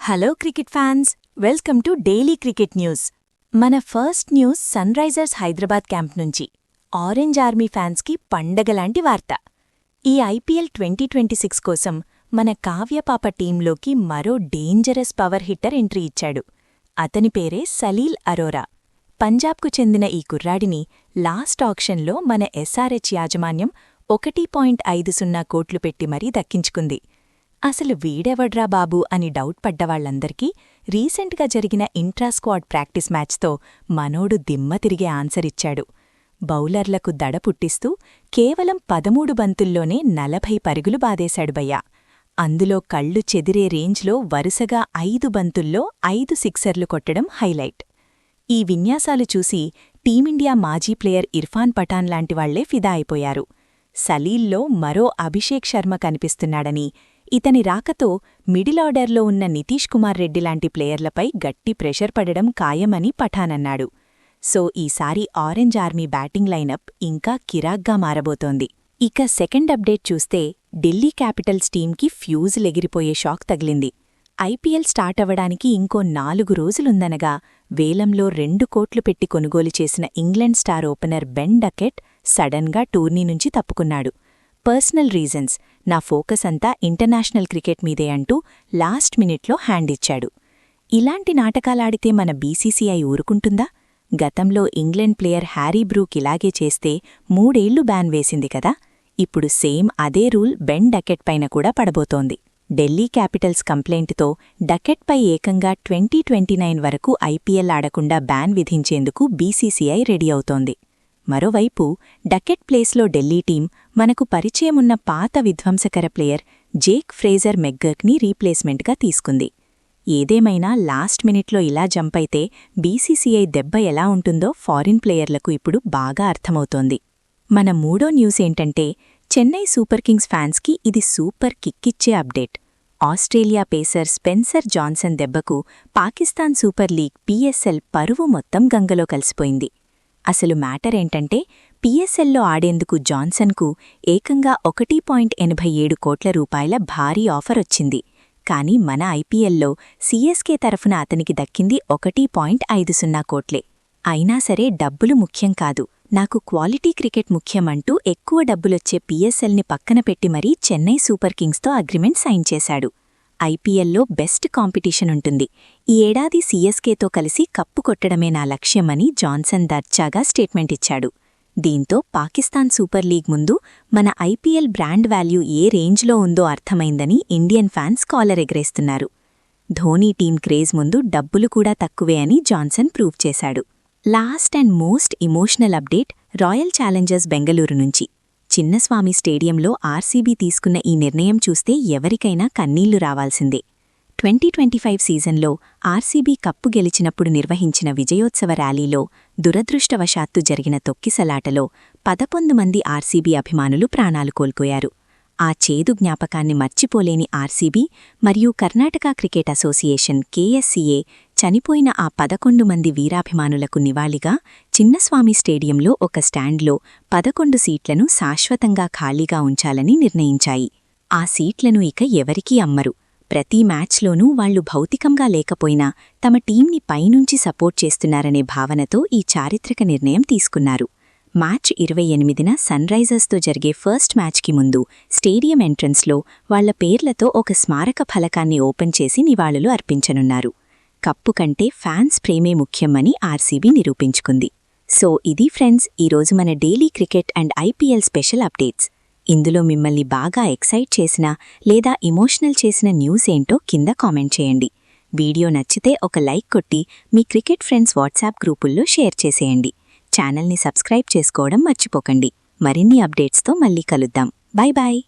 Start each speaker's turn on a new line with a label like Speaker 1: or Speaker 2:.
Speaker 1: Hello cricket fans, welcome to daily cricket news. మన first news Sunrisers Hyderabad camp నుంచి. Orange army ఫ్యాన్స్కి పండగలాంటి వార్త. ఈ ఐపీఎల్ 2026 కోసం మన కావ్యపాప టీంలోకి మరో డేంజరస్ పవర్ హిట్టర్ ఎంట్రీ ఇచ్చాడు. అతని పేరే సలీల్ అరోరా. పంజాబ్కు చెందిన ఈ కుర్రాడిని లాస్ట్ ఆక్షన్లో మన ఎస్ఆర్హెచ్ యాజమాన్యం 1.50 కోట్లు పెట్టి మరీ దక్కించుకుంది. అసలు వీడెవడ్రా బాబూ అని డౌట్ పడ్డవాళ్లందరికీ రీసెంట్గా జరిగిన ఇంట్రాస్క్వాడ్ ప్రాక్టీస్ మ్యాచ్తో మనోడు దిమ్మ తిరిగే ఆన్సర్ ఇచ్చాడు. బౌలర్లకు దడ పుట్టిస్తూ కేవలం 13 బంతుల్లోనే 40 పరుగులు బాదేశాడు భయ్యా. అందులో కళ్ళు చెదిరే రేంజ్లో వరుసగా 5 బంతుల్లో 5 సిక్సర్లు కొట్టడం హైలైట్. ఈ విన్యాసాలు చూసి టీమిండియా మాజీ ప్లేయర్ ఇర్ఫాన్ పఠాన్ లాంటివాళ్లే ఫిదా అయిపోయారు. సలీల్లో మరో అభిషేక్ శర్మ కనిపిస్తున్నాడని, ఇతని రాకతో మిడిల్ ఆర్డర్లో ఉన్న నితీష్ కుమార్ రెడ్డి లాంటి ప్లేయర్లపై గట్టి ప్రెషర్ పడడం ఖాయమని పఠానన్నాడు. సో ఈసారి ఆరెంజ్ ఆర్మీ బ్యాటింగ్ లైనప్ ఇంకా కిరాక్గా మారబోతోంది. ఇక సెకండ్ అప్డేట్ చూస్తే ఢిల్లీ క్యాపిటల్స్ టీంకి ఫ్యూజులెగిరిపోయే షాక్ తగిలింది. ఐపీఎల్ స్టార్ట్ అవ్వడానికి ఇంకో 4 రోజులుందనగా వేలంలో 2 కోట్లు పెట్టి కొనుగోలు చేసిన England star opener Ben Duckett సడన్గా టూర్నీ నుంచి తప్పుకున్నాడు. పర్సనల్ రీజన్స్, నా ఫోకస్ అంతా ఇంటర్నేషనల్ క్రికెట్ మీదే అంటూ లాస్ట్ మినిట్లో హ్యాండ్ ఇచ్చాడు. ఇలాంటి నాటకాలాడితే మన బీసీసీఐ ఊరుకుంటుందా? గతంలో ఇంగ్లండ్ ప్లేయర్ హ్యారీ బ్రూక్ ఇలాగే చేస్తే 3 ఏళ్లు బ్యాన్ వేసింది కదా. ఇప్పుడు సేమ్ అదే రూల్ బెన్ డకెట్ పైన కూడా పడబోతోంది. ఢిల్లీ క్యాపిటల్స్ కంప్లైంట్తో డకెట్పై ఏకంగా 2029 వరకు ఐపీఎల్ ఆడకుండా బ్యాన్ విధించేందుకు బీసీసీఐ రెడీ అవుతోంది. మరోవైపు డకెట్ ప్లేస్లో ఢిల్లీ టీం మనకు పరిచయమున్న పాత విధ్వంసకర ప్లేయర్ జేక్ ఫ్రేజర్ మెగ్గర్క్ని రీప్లేస్మెంట్గా తీసుకుంది. ఏదేమైనా లాస్ట్ మినిట్లో ఇలా జంపైతే బీసీసీఐ దెబ్బ ఎలా ఉంటుందో ఫారిన్ ప్లేయర్లకు ఇప్పుడు బాగా అర్థమవుతోంది. మన మూడో న్యూస్ ఏంటంటే చెన్నై సూపర్ కింగ్స్ ఫ్యాన్స్కి ఇది సూపర్ కిక్కిచ్చే update. Australia pacer Spencer Johnson దెబ్బకు పాకిస్తాన్ సూపర్ లీగ్ పీఎస్ఎల్ పరువు మొత్తం గంగలో కలిసిపోయింది. అసలు మ్యాటర్ ఏంటంటే పీఎస్ఎల్లో ఆడేందుకు జాన్సన్కు ఏకంగా 1.87 కోట్ల రూపాయల భారీ ఆఫర్ వచ్చింది. కానీ మన ఐపీఎల్లో సీఎస్కే తరఫున అతనికి దక్కింది 1.50 కోట్లే. అయినా సరే డబ్బులు ముఖ్యం కాదు, నాకు క్వాలిటీ క్రికెట్ ముఖ్యమంటూ ఎక్కువ డబ్బులొచ్చే పీఎస్ఎల్ని పక్కన పెట్టి మరీ చెన్నై సూపర్ కింగ్స్తో అగ్రిమెంట్ సైన్ చేశాడు. ఐపీఎల్లో బెస్ట్ కాంపిటీషన్ ఉంటుంది, ఈ ఏడాది సీఎస్కేతో కలిసి కప్పు కొట్టడమే నా లక్ష్యమని జాన్సన్ దర్జాగా స్టేట్మెంట్ ఇచ్చాడు. దీంతో పాకిస్తాన్ సూపర్ లీగ్ ముందు మన ఐపీఎల్ బ్రాండ్ వాల్యూ ఏ రేంజ్లో ఉందో అర్థమైందని ఇండియన్ ఫ్యాన్స్ కాలర్ ఎగరేస్తున్నారు. ధోనీ టీం క్రేజ్ ముందు డబ్బులు కూడా తక్కువే అని జాన్సన్ ప్రూవ్ చేశాడు. Last and most emotional update royal challengers Bengaluru నుంచి. చిన్నస్వామి స్టేడియంలో ఆర్సీబీ తీసుకున్న ఈ నిర్ణయం చూస్తే ఎవరికైనా కన్నీళ్లు రావాల్సిందే. 2025 సీజన్లో ఆర్సీబీ కప్పు గెలిచినప్పుడు నిర్వహించిన విజయోత్సవ ర్యాలీలో దురదృష్టవశాత్తు జరిగిన తొక్కిసలాటలో 11 మంది ఆర్సీబీ అభిమానులు ప్రాణాలు కోల్పోయారు. ఆ చేదు జ్ఞాపకాన్ని మర్చిపోలేని ఆర్సీబీ మరియు కర్ణాటక క్రికెట్ అసోసియేషన్ కేఎస్సీఏ చనిపోయిన ఆ 11 మంది వీరాభిమానులకు నివాళిగా చిన్నస్వామి స్టేడియంలో ఒక స్టాండ్లో 11 సీట్లను శాశ్వతంగా ఖాళీగా ఉంచాలని నిర్ణయించాయి. ఆ సీట్లను ఇక ఎవరికీ అమ్మరు. ప్రతి మ్యాచ్లోనూ వాళ్లు భౌతికంగా లేకపోయినా తమ టీంని పైనుంచి సపోర్ట్ చేస్తున్నారనే భావనతో ఈ చారిత్రక నిర్ణయం తీసుకున్నారు. మార్చి 28న సన్రైజర్స్తో జరిగే ఫస్ట్ మ్యాచ్కి ముందు స్టేడియం ఎంట్రన్స్లో వాళ్ల పేర్లతో ఒక స్మారక ఫలకాన్ని ఓపెన్ చేసి నివాళులు అర్పించనున్నారు. కప్పు కంటే ఫ్యాన్స్ ప్రేమే ముఖ్యమని ఆర్సీబీ నిరూపించుకుంది. సో ఇది ఫ్రెండ్స్, ఈరోజు మన daily cricket and IPL special updates. ఇందులో మిమ్మల్ని బాగా ఎక్సైట్ చేసిన లేదా ఇమోషనల్ చేసిన న్యూస్ ఏంటో కింద కామెంట్ చేయండి. వీడియో నచ్చితే ఒక లైక్ కొట్టి మీ క్రికెట్ ఫ్రెండ్స్ వాట్సాప్ గ్రూపుల్లో షేర్ చేసేయండి. ఛానల్ని సబ్స్క్రైబ్ చేసుకోవడం మర్చిపోకండి. మరిన్ని అప్డేట్స్తో మళ్ళీ కలుద్దాం. Bye bye.